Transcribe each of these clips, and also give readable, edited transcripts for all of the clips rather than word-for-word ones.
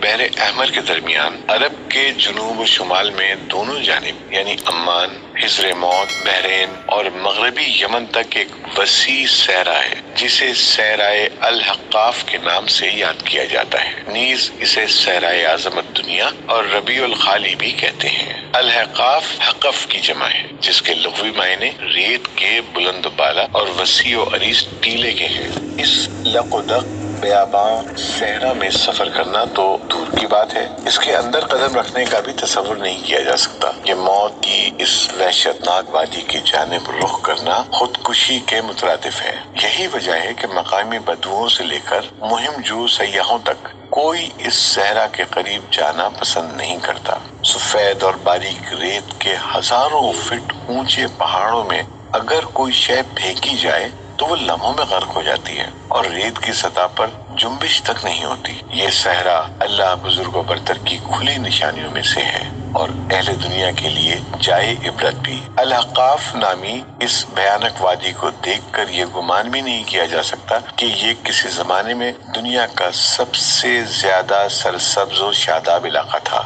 بحر احمر کے درمیان عرب کے جنوب و شمال میں دونوں جانب یعنی عمان، حضر موت، بحرین اور مغربی یمن تک ایک وسیع صحرا ہے جسے صحرائے الحقاف کے نام سے یاد کیا جاتا ہے۔ نیز اسے صحرائے عظمت دنیا اور ربیع الخالی بھی کہتے ہیں۔ الحقاف حقف کی جمع ہے جس کے لغوی معنی ریت کے بلند و بالا اور وسیع و عریض ٹیلے کے ہیں۔ اس لقدق بیاباں صحرا میں سفر کرنا تو دور کی بات ہے، اس کے اندر قدم رکھنے کا بھی تصور نہیں کیا جا سکتا۔ یہ موت کی اس وحشتناک وادی کی جانب رخ کرنا خودکشی کے مترادف ہے۔ یہی وجہ ہے کہ مقامی بدوؤں سے لے کر مہم جو سیاحوں تک کوئی اس صحرا کے قریب جانا پسند نہیں کرتا۔ سفید اور باریک ریت کے ہزاروں فٹ اونچے پہاڑوں میں اگر کوئی شے پھینکی جائے تو وہ لمحوں میں غرق ہو جاتی ہے اور ریت کی سطح پر جنبش تک نہیں ہوتی۔ یہ صحرا اللہ بزرگ و برتر کی کھلی نشانیوں میں سے ہے اور اہل دنیا کے لیے جائے عبرت بھی۔ الحقاف نامی اس بھیانک وادی کو دیکھ کر یہ گمان بھی نہیں کیا جا سکتا کہ یہ کسی زمانے میں دنیا کا سب سے زیادہ سرسبز و شاداب علاقہ تھا۔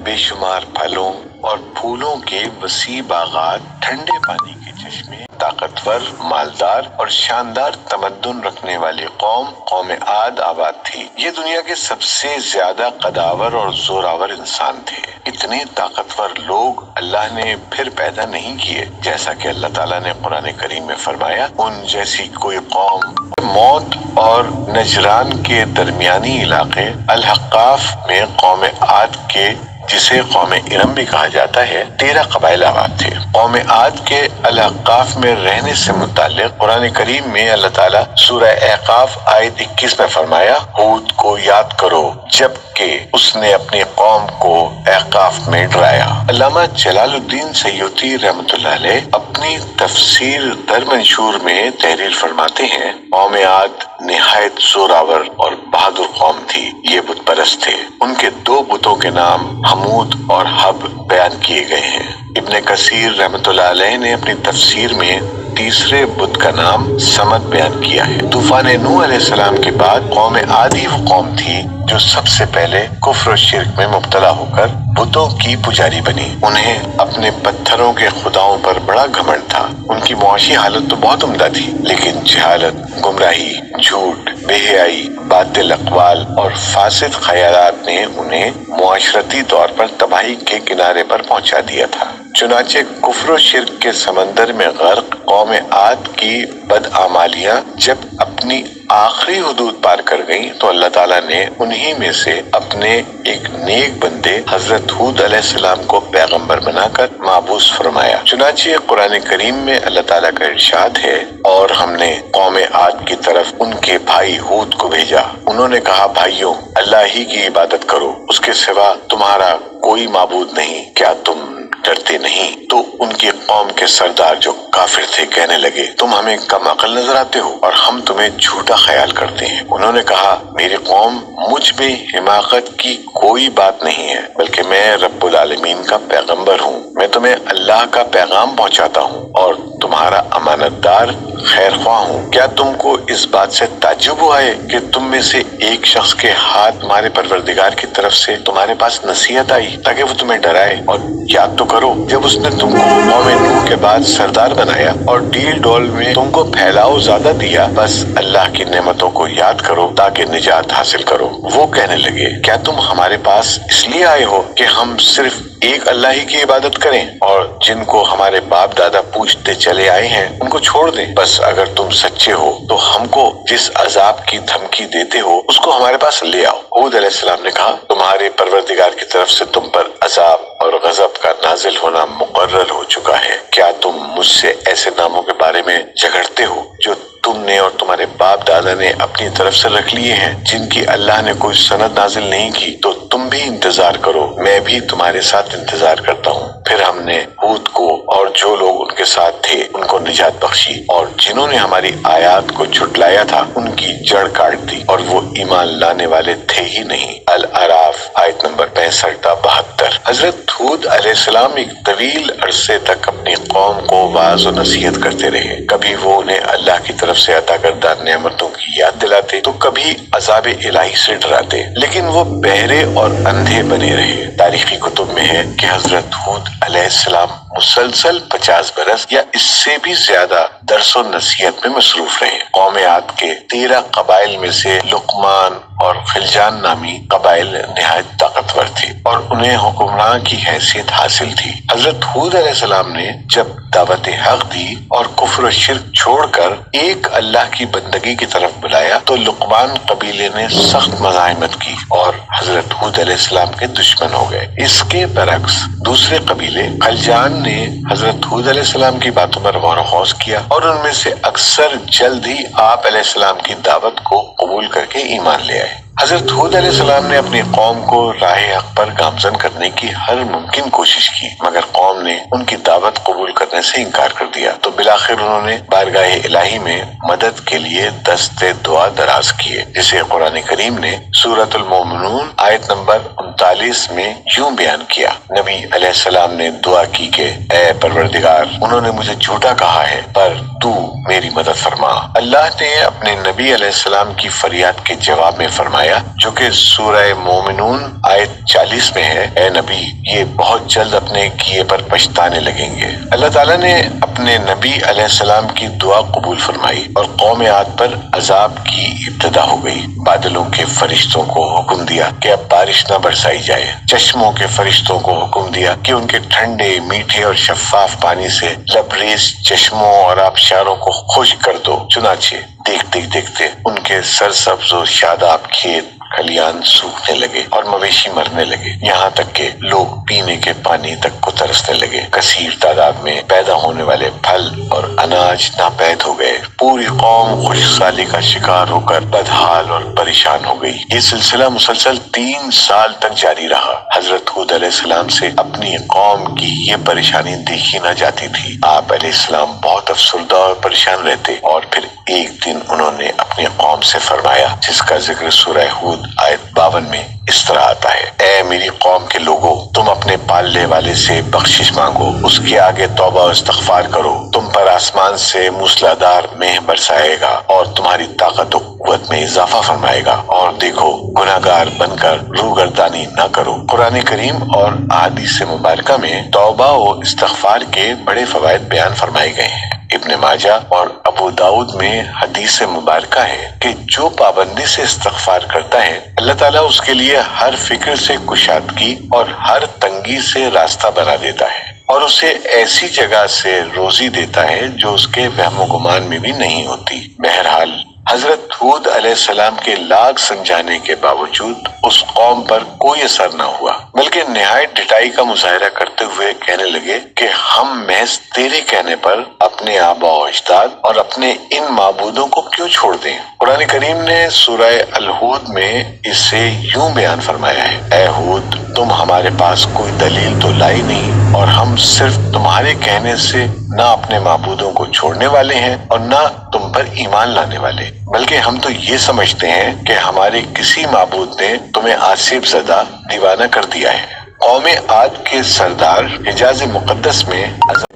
بے شمار پھلوں اور پھولوں کے وسیع باغات، ٹھنڈے پانی کے چشمے، طاقتور، مالدار اور شاندار تمدن رکھنے والی قوم عاد آباد تھی۔ یہ دنیا کے سب سے زیادہ قداور اور زوراور انسان تھے۔ اتنے طاقتور لوگ اللہ نے پھر پیدا نہیں کیے، جیسا کہ اللہ تعالیٰ نے قرآن کریم میں فرمایا، ان جیسی کوئی قوم۔ موت اور نجران کے درمیانی علاقے الحقاف میں قوم عاد کے، جسے قوم ارم بھی کہا جاتا ہے، 13 قبائل آباد تھے۔ قوم عاد کے الحقاف میں رہنے سے متعلق قرآن کریم میں اللہ تعالیٰ سورہ احقاف آیت 21 میں فرمایا، ہود کو یاد کرو جب کہ اس نے اپنی قوم کو احقاف میں ڈرایا۔ علامہ جلال الدین سیوطی رحمۃ اللہ علیہ اپنی تفسیر در منشور میں تحریر فرماتے ہیں، قوم عاد نہایت زوراور اور بہادر قوم تھی۔ یہ بت پرست تھے۔ ان کے 2 بتوں کے نام حمود اور حب بیان کیے گئے ہیں۔ ابن کثیر رحمۃ اللہ علیہ نے اپنی تفسیر میں تیسرے بت کا نام سمد بیان کیا ہے۔ طوفان نوح علیہ السلام کے بعد قوم عاد ہی وہ قوم تھی جو سب سے پہلے کفر و شرک میں مبتلا ہو کر بتوں کی پجاری بنی۔ انہیں اپنے پتھروں کے خداؤں پر بڑا گھمنڈ تھا۔ ان کی معاشی حالت تو بہت عمدہ تھی، لیکن جہالت، گمراہی، جھوٹ، بے حیائی، باطل اقوال اور فاسد خیالات نے انہیں معاشرتی طور پر تباہی کے کنارے پر پہنچا دیا تھا۔ چنانچہ کفر و شرک کے سمندر میں غرق قوم عاد کی بدعمالیاں جب اپنی آخری حدود پار کر گئیں تو اللہ تعالیٰ نے انہی میں سے اپنے ایک نیک بندے حضرت ہود علیہ السلام کو پیغمبر بنا کر مابعوث فرمایا۔ چنانچہ قرآن کریم میں اللہ تعالیٰ کا ارشاد ہے، اور ہم نے قوم عاد کی طرف ان کے بھائی ہود کو بھیجا۔ انہوں نے کہا، بھائیوں، اللہ ہی کی عبادت کرو، اس کے سوا تمہارا کوئی معبود نہیں، کیا تم ڈرتے نہیں؟ تو ان کی قوم کے سردار جو کافر تھے کہنے لگے، تم ہمیں کم عقل نظر آتے ہو اور ہم تمہیں جھوٹا خیال کرتے ہیں۔ انہوں نے کہا، میری قوم، مجھ میں حماقت کی کوئی بات نہیں ہے، بلکہ میں رب العالمین کا پیغمبر ہوں۔ میں تمہیں اللہ کا پیغام پہنچاتا ہوں اور تمہارا امانت دار خیر خواہ ہوں۔ کیا تم کو اس بات سے تعجب ہوا ہے کہ تم میں سے ایک شخص کے ہاتھ تمہارے پروردگار کی طرف سے تمہارے پاس نصیحت آئی تاکہ وہ تمہیں ڈرائے؟ اور یاد تو کرو جب اس نے تم کو قوم نوح کے بعد سردار بنایا اور ڈیل ڈول میں تم کو پھیلاؤ زیادہ دیا، بس اللہ کی نعمتوں کو یاد کرو تاکہ نجات حاصل کرو۔ وہ کہنے لگے، کیا تم ہمارے پاس اس لیے آئے ہو کہ ہم صرف ایک اللہ ہی کی عبادت کریں اور جن کو ہمارے باپ دادا پوجتے چلے آئے ہیں ان کو چھوڑ دیں؟ بس اگر تم سچے ہو تو ہم کو جس عذاب کی دھمکی دیتے ہو اس کو ہمارے پاس لے آؤ۔ ہود علیہ السلام نے کہا، تمہارے پروردگار کی طرف سے تم پر عذاب اور غضب کا نازل ہونا مقرر ہو چکا ہے۔ کیا تم مجھ سے ایسے ناموں کے بارے میں جھگڑتے ہو جو تم نے اور تمہارے باپ دادا نے اپنی طرف سے رکھ لیے ہیں، جن کی اللہ نے کوئی سند نازل نہیں کی؟ تو تم بھی انتظار کرو، میں بھی تمہارے ساتھ انتظار کرتا ہوں۔ پھر ہم نے ہود کو اور جو لوگ ان کے ساتھ تھے ان کو نجات بخشی، اور جنہوں نے ہماری آیات کو جھٹلایا تھا ان کی جڑ کاٹ دی، اور وہ ایمان لانے والے تھے ہی نہیں۔ الاعراف آیت نمبر 65 تا 72۔ حضرت ہود علیہ السلام ایک طویل عرصے تک اپنی قوم کو واعظ و نصیحت کرتے رہے۔ کبھی وہ انہیں اللہ کی طرف سے عطا کردہ نعمتوں کی یاد دلاتے تو کبھی عذاب الہی سے ڈراتے، لیکن وہ بہرے اور اندھے بنے رہے۔ تاریخی کتب میں ہے کہ حضرت ہود علیہ السلام مسلسل 50 برس یا اس سے بھی زیادہ درس و نصیحت میں مصروف رہے۔ قوم عاد کے 13 قبائل میں سے لقمان اور خلجان نامی قبائل نہایت طاقتور تھے اور انہیں حکمراں کی حیثیت حاصل تھی۔ حضرت ہود علیہ السلام نے جب دعوت حق دی اور کفر و شرک چھوڑ کر ایک اللہ کی بندگی کی طرف بلایا تو لقمان قبیلے نے سخت مزاحمت کی اور حضرت ہود علیہ السلام کے دشمن ہو گئے۔ اس کے برعکس دوسرے قبیلے خلجان نے حضرت ہود علیہ السلام کی باتوں پر غور و خوض کیا اور ان میں سے اکثر جلد ہی آپ علیہ السلام کی دعوت کو قبول کر کے ایمان لے آئے۔ حضرت ہود علیہ السلام نے اپنی قوم کو راہ حق پر گامزن کرنے کی ہر ممکن کوشش کی، مگر قوم نے ان کی دعوت قبول کرنے سے انکار کر دیا تو بالآخر انہوں نے بارگاہ الہی میں مدد کے لیے دست دعا دراز کیے، جسے قرآن کریم نے سورۃ المومنون آیت نمبر 39 میں یوں بیان کیا۔ نبی علیہ السلام نے دعا کی کہ اے پروردگار، انہوں نے مجھے جھوٹا کہا ہے پر تو میری مدد فرما۔ اللہ نے اپنے نبی علیہ السلام کی فریاد کے جواب میں فرمایا، جو کہ سورہ مومنون آیت 40 میں ہے، اے نبی یہ بہت جلد اپنے کیے پر پچھتانے لگیں گے۔ اللہ تعالیٰ نے اپنے نبی علیہ السلام کی دعا قبول فرمائی اور قوم عاد پر عذاب کی ابتدا ہو گئی۔ بادلوں کے فرشتوں کو حکم دیا کہ اب بارش نہ برسائی جائے، چشموں کے فرشتوں کو حکم دیا کہ ان کے ٹھنڈے میٹھے اور شفاف پانی سے لبریز چشموں اور آبشاروں کو خشک کر دو۔ چنانچہ دیکھتے ہی دیکھتے ان کے سرسبز و شاداب کھیت کھلیان سوکھنے لگے اور مویشی مرنے لگے، یہاں تک کہ لوگ پینے کے پانی تک کو ترسنے لگے۔ کثیر تعداد میں پیدا ہونے والے پھل اور اناج ناپید ہو گئے۔ پوری قوم خشک سالی کا شکار ہو کر بدحال اور پریشان ہو گئی۔ یہ سلسلہ مسلسل 3 سال تک جاری رہا۔ حضرت ہود علیہ السلام سے اپنی قوم کی یہ پریشانی دیکھی نہ جاتی تھی۔ آپ علیہ السلام بہت افسردہ اور پریشان رہتے اور پھر ایک دن انہوں نے اپنی قوم سے فرمایا، جس کا ذکر سورہ ہود آیت 52 میں اس طرح آتا ہے، اے میری قوم کے لوگوں، تم اپنے پالنے والے سے بخشش مانگو، اس کے آگے توبہ و استغفار کرو، تم پر آسمان سے موسلادھار مہ برسائے گا اور تمہاری طاقت و قوت میں اضافہ فرمائے گا، اور دیکھو گناہگار بن کر روگردانی نہ کرو۔ قرآن کریم اور احادیث مبارکہ میں توبہ و استغفار کے بڑے فوائد بیان فرمائے گئے ہیں۔ ابن ماجہ اور ابو داؤد میں حدیث مبارکہ ہے کہ جو پابندی سے استغفار کرتا ہے، اللہ تعالیٰ اس کے لیے ہر فکر سے کشادگی اور ہر تنگی سے راستہ بنا دیتا ہے اور اسے ایسی جگہ سے روزی دیتا ہے جو اس کے وہم و گمان میں بھی نہیں ہوتی۔ بہرحال حضرت ہود علیہ السلام کے لاکھ سمجھانے کے باوجود اس قوم پر کوئی اثر نہ ہوا، بلکہ نہایت ڈٹائی کا مظاہرہ کرتے ہوئے کہنے لگے کہ ہم محض تیرے کہنے پر اپنے آباء و اجداد اور اپنے ان معبودوں کو کیوں چھوڑ دیں۔ قرآن کریم نے سورہ الہود میں اسے یوں بیان فرمایا ہے، اے ہود، تم ہمارے پاس کوئی دلیل تو لائی نہیں اور ہم صرف تمہارے کہنے سے نہ اپنے معبودوں کو چھوڑنے والے ہیں اور نہ تم پر ایمان لانے والے، بلکہ ہم تو یہ سمجھتے ہیں کہ ہمارے کسی معبود نے تمہیں آصف زدہ دیوانہ کر دیا ہے۔ قوم عاد کے سردار حجاز مقدس میں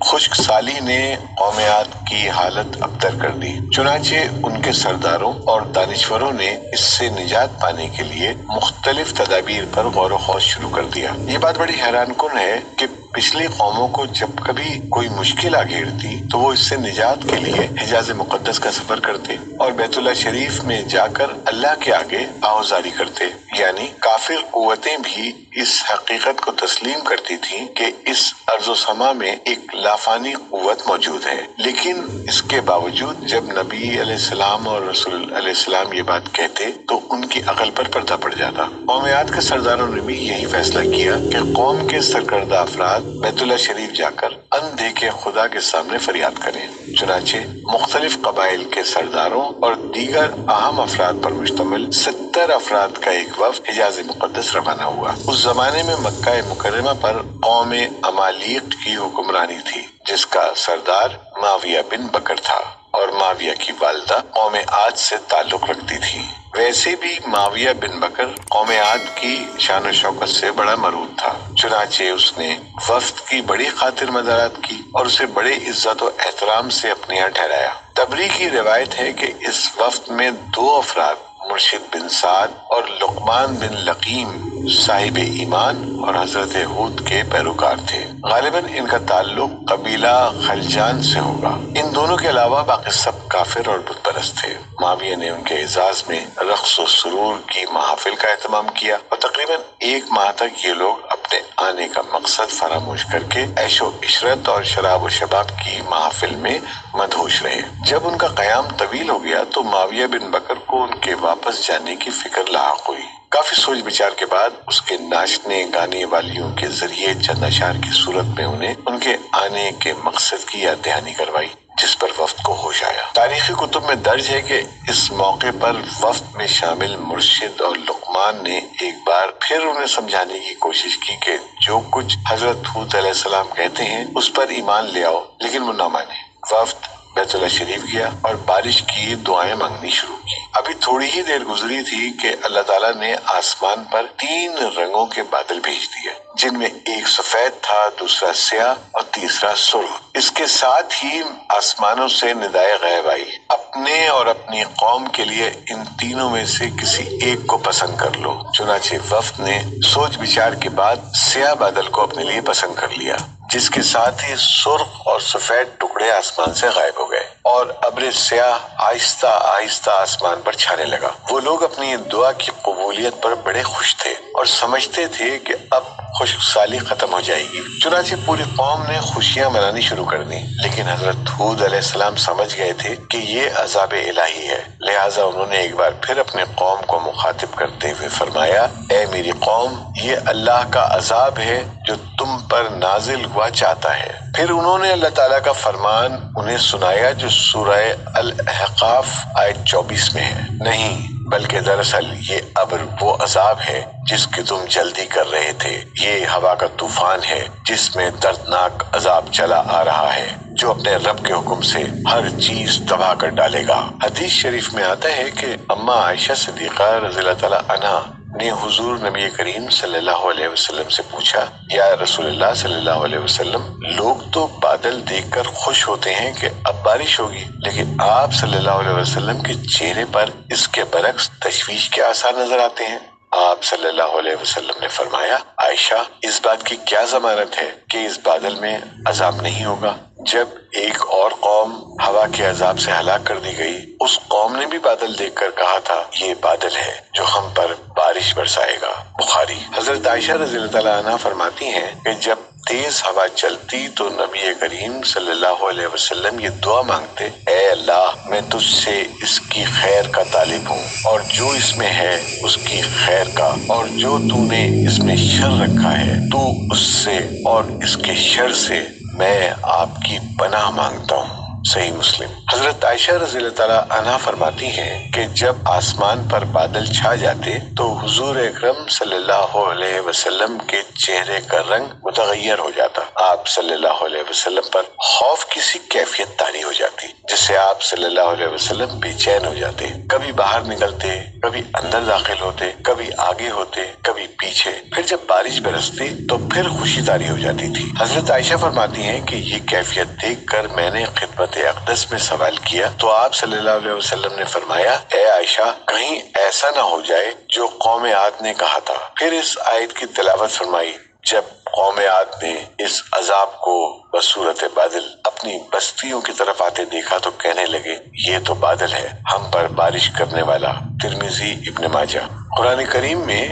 خشک سالی نے قوم عاد کی حالت ابتر کر دی، چنانچہ ان کے سرداروں اور دانشوروں نے اس سے نجات پانے کے لیے مختلف تدابیر پر غور و خوض شروع کر دیا۔ یہ بات بڑی حیران کن ہے کہ پچھلی قوموں کو جب کبھی کوئی مشکل آ گھیرتی تو وہ اس سے نجات کے لیے حجاز مقدس کا سفر کرتے اور بیت اللہ شریف میں جا کر اللہ کے آگے آہوازاری کرتے، یعنی کافر قوتیں بھی اس حقیقت کو تسلیم کرتی تھیں کہ اس ارض و سما میں ایک لافانی قوت موجود ہے، لیکن اس کے باوجود جب نبی علیہ السلام اور رسول علیہ السلام یہ بات کہتے تو ان کی عقل پر پردہ پڑ جاتا۔ قوم عاد کے سرداروں نے بھی یہی فیصلہ کیا کہ قوم کے سرکردہ افراد بیت اللہ شریف جا کر اندھے کے خدا کے سامنے فریاد کریں۔ چنانچہ مختلف قبائل کے سرداروں اور دیگر اہم افراد پر مشتمل 70 افراد کا ایک وفد حجاز مقدس روانہ ہوا۔ اس زمانے میں مکہ مکرمہ پر قوم عمالیق کی حکمرانی تھی، جس کا سردار معاویہ بن بکر تھا۔ اور معاویہ کی والدہ قوم عاد سے تعلق رکھتی تھی۔ ویسے بھی معاویہ بن بکر قوم عاد کی شان و شوکت سے بڑا مرعوب تھا، چنانچہ اس نے وفد کی بڑی خاطر مدارات کی اور اسے بڑے عزت و احترام سے اپنے یہاں ٹھہرایا۔ تبری کی روایت ہے کہ اس وفد میں 2 افراد مرشد بن سعد اور لقمان بن لقیم صاحب ایمان اور حضرت ہود کے پیروکار تھے۔ غالباً ان کا تعلق قبیلہ خلجان سے ہوگا۔ ان دونوں کے علاوہ باقی سب کافر اور بت پرست تھے۔ معاویہ نے ان کے اعزاز میں رقص و سرور کی محافل کا اہتمام کیا اور تقریباً 1 ماہ تک یہ لوگ اپنے آنے کا مقصد فراموش کر کے عیش و عشرت اور شراب و شباب کی محافل میں مدہوش رہے۔ جب ان کا قیام طویل ہو گیا تو معاویہ بن بکر کو ان کے واپس جانے کی فکر لاحق ہوئی۔ کافی سوچ بچار کے بعد اس کے ناچنے گانے والیوں کے ذریعے چند اشعار کی صورت میں انہیں ان کے آنے کے مقصد کی یاد دہانی کروائی، جس پر وفد کو ہوش آیا۔ تاریخی کتب میں درج ہے کہ اس موقع پر وفد میں شامل مرشد اور لقمان نے ایک بار پھر انہیں سمجھانے کی کوشش کی کہ جو کچھ حضرت ہود علیہ السلام کہتے ہیں اس پر ایمان لے آؤ، لیکن وہ نہ مانے۔ وفد بیت اللہ شریف گیا اور بارش کی دعائیں مانگنی شروع کی۔ ابھی تھوڑی ہی دیر گزری تھی کہ اللہ تعالیٰ نے آسمان پر 3 رنگوں کے بادل بھیج دیے، جن میں ایک سفید تھا، دوسرا سیاہ اور تیسرا سرخ۔ اس کے ساتھ ہی آسمانوں سے ندائے غیب آئی، اپنے اور اپنی قوم کے لیے ان تینوں میں سے کسی ایک کو پسند کر لو۔ چنانچہ وفد نے سوچ بچار کے بعد سیاہ بادل کو اپنے لیے پسند کر لیا، جس کے ساتھ ہی سرخ اور سفید ٹکڑے آسمان سے غائب ہو گئے اور ابر سیاہ آہستہ آہستہ آسمان پر چھانے لگا۔ وہ لوگ اپنی دعا کی قبولیت پر بڑے خوش تھے اور سمجھتے تھے کہ اب خشک سالی ختم ہو جائے گی۔ چنانچہ پوری قوم نے خوشیاں منانی شروع کر دی، لیکن حضرت ہود علیہ السلام سمجھ گئے تھے کہ یہ عذاب الہی ہے، لہٰذا انہوں نے ایک بار پھر اپنے قوم کو مخاطب کرتے ہوئے فرمایا، اے میری قوم، یہ اللہ کا عذاب ہے جو تم پر نازل ہوا چاہتا ہے۔ پھر انہوں نے اللہ تعالیٰ کا فرمان انہیں سنایا جو سورہ الاحقاف آیت 24 میں ہے، نہیں بلکہ دراصل یہ ابر وہ عذاب ہے جس کی تم جلدی کر رہے تھے، یہ ہوا کا طوفان ہے جس میں دردناک عذاب چلا آ رہا ہے جو اپنے رب کے حکم سے ہر چیز تباہ کر ڈالے گا۔ حدیث شریف میں آتا ہے کہ اماں عائشہ صدیقہ رضی اللہ تعالیٰ عنہا نے حضور نبی کریم صلی اللہ علیہ وسلم سے پوچھا، یا رسول اللہ صلی اللہ علیہ وسلم، لوگ تو بادل دیکھ کر خوش ہوتے ہیں کہ اب بارش ہوگی، لیکن آپ صلی اللہ علیہ وسلم کے چہرے پر اس کے برعکس تشویش کے آثار نظر آتے ہیں۔ آپ صلی اللہ علیہ وسلم نے فرمایا، عائشہ، اس بات کی کیا ضمانت ہے کہ اس بادل میں عذاب نہیں ہوگا؟ جب ایک اور قوم ہوا کے عذاب سے ہلاک کر دی گئی، اس قوم نے بھی بادل دیکھ کر کہا تھا، یہ بادل ہے جو ہم پر بارش برسائے گا۔ بخاری۔ حضرت عائشہ رضی اللہ تعالیٰ عنہ فرماتی ہیں کہ جب تیز ہوا چلتی تو نبی کریم صلی اللہ علیہ وسلم یہ دعا مانگتے، اے اللہ، میں تجھ سے اس کی خیر کا طالب ہوں اور جو اس میں ہے اس کی خیر کا، اور جو تو نے اس میں شر رکھا ہے تو اس سے اور اس کے شر سے میں آپ کی پناہ مانگتا ہوں۔ صحیح مسلم۔ حضرت عائشہ رضی اللہ تعالیٰ عنہ فرماتی ہیں کہ جب آسمان پر بادل چھا جاتے تو حضور اکرم صلی اللہ علیہ وسلم کے چہرے کا رنگ متغیر ہو جاتا، آپ صلی اللہ علیہ وسلم پر خوف کی سی کیفیت طاری ہو جاتی جس سے آپ صلی اللہ علیہ وسلم بے چین ہو جاتے، کبھی باہر نکلتے، کبھی اندر داخل ہوتے، کبھی آگے ہوتے، کبھی پیچھے، پھر جب بارش برستی تو پھر خوشی طاری ہو جاتی تھی۔ حضرت عائشہ فرماتی ہیں کہ یہ کیفیت دیکھ کر میں نے خدمت اقدس میں سوال کیا تو آپ صلی اللہ علیہ وسلم نے فرمایا، اے عائشہ، کہیں ایسا نہ ہو جائے جو قوم عاد نے کہا تھا۔ پھر اس آیت کی تلاوت فرمائی۔ جب قوم عاد نے اس عذاب کو بصورت بادل اپنی بستیوں کی طرف آتے دیکھا تو کہنے لگے، یہ تو بادل ہے ہم پر بارش کرنے والا۔ ترمذی، ابن ماجہ۔ قرآن کریم میں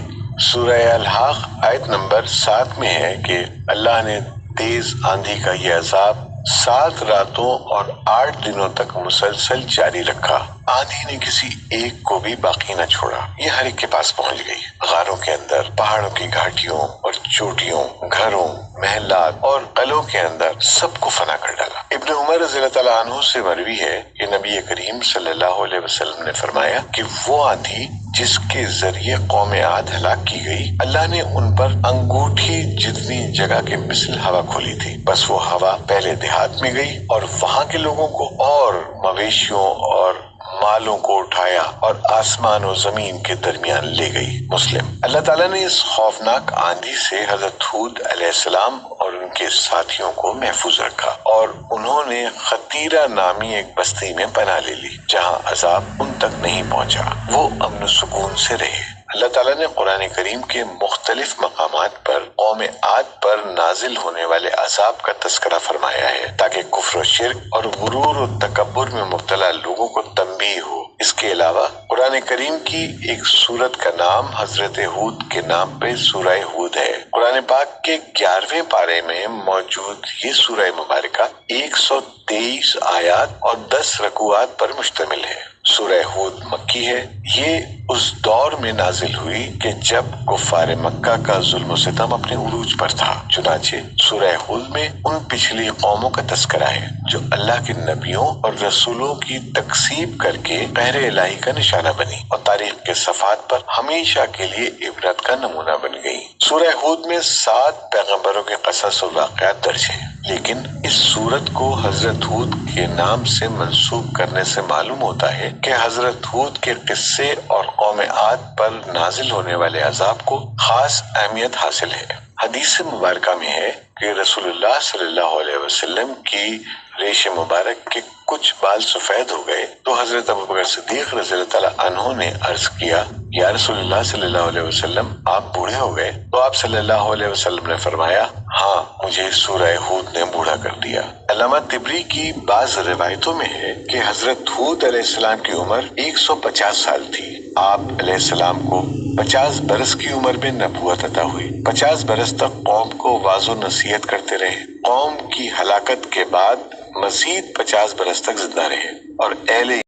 سورہ الحاق آیت نمبر 7 میں ہے کہ اللہ نے تیز آندھی کا یہ عذاب 7 راتوں اور 8 دنوں تک مسلسل جاری رکھا، آندھی نے کسی ایک کو بھی باقی نہ چھوڑا، یہ ہر ایک کے پاس پہنچ گئی۔ غاروں کے اندر اندر، پہاڑوں کی گھاٹیوں اور چوٹیوں، گھروں، محلات اور قلعوں کے اندر سب کو فنا کر ڈالا۔ ابن عمر رضی اللہ تعالیٰ عنہ سے مروی ہے کہ نبی کریم صلی اللہ علیہ وسلم نے فرمایا کہ وہ آندھی جس کے ذریعے قوم عاد ہلاک کی گئی، اللہ نے ان پر انگوٹھی جتنی جگہ کے مثل ہوا کھولی تھی، بس وہ ہوا پہلے دیہات میں گئی اور وہاں کے لوگوں کو اور مویشیوں اور مالوں کو اٹھایا اور آسمان و زمین کے درمیان لے گئی۔ مسلم۔ اللہ تعالیٰ نے اس خوفناک آندھی سے حضرت ہود علیہ السلام اور ان کے ساتھیوں کو محفوظ رکھا اور انہوں نے خطیرہ نامی ایک بستی میں پناہ لے لی جہاں عذاب ان تک نہیں پہنچا، وہ امن و سکون سے رہے۔ اللہ تعالیٰ نے قرآن کریم کے مختلف مقامات پر قوم عاد پر نازل ہونے والے عذاب کا تذکرہ فرمایا ہے تاکہ کفر و شرک اور غرور و تکبر میں مبتلا لوگوں کو تنبیہ ہو۔ اس کے علاوہ قرآن کریم کی ایک سورت کا نام حضرت ہود کے نام پہ سورہ ہود ہے۔ قرآن پاک کے 11ویں پارے میں موجود یہ سورہ مبارکہ 123 آیات اور 10 رکوعات پر مشتمل ہے۔ سورہ ہود مکی ہے۔ یہ اس دور میں نازل ہوئی کہ جب کفار مکہ کا ظلم و ستم اپنے عروج پر تھا، چنانچہ سورہ ہود میں ان پچھلی قوموں کا تذکرہ ہے جو اللہ کے نبیوں اور رسولوں کی تکذیب کر کے قہر الہی کا نشانہ بنی اور تاریخ کے صفحات پر ہمیشہ کے لیے عبرت کا نمونہ بن گئی۔ سورہ ہود میں 7 پیغمبروں کے قصص و واقعات درج ہیں، لیکن اس سورت کو حضرت ہود کے نام سے منسوب کرنے سے معلوم ہوتا ہے کہ حضرت ہود کے قصے اور قوم عاد پر نازل ہونے والے عذاب کو خاص اہمیت حاصل ہے۔ حدیث مبارکہ میں ہے کہ رسول اللہ صلی اللہ علیہ وسلم کی ریش مبارک کے کچھ بال سفید ہو گئے تو حضرت ابوبکر صدیق رضی اللہ تعالیٰ عنہ نے عرض کیا، یا رسول اللہ صلی اللہ علیہ وسلم آپ بوڑھے ہو گئے؟ تو آپ صلی اللہ علیہ وسلم نے فرمایا، ہاں مجھے سورہ ہود نے بوڑھا کر دیا۔ علامہ طبری کی بعض روایتوں میں ہے کہ حضرت ہود علیہ السلام کی عمر 150 سال تھی۔ آپ علیہ السلام کو 50 برس کی عمر میں نبوت عطا ہوئی۔ 50 برس تک قوم کو واعظ و نصیحت کرتے رہے۔ قوم کی ہلاکت کے بعد مزید 50 برس تک زندہ رہے اور اہل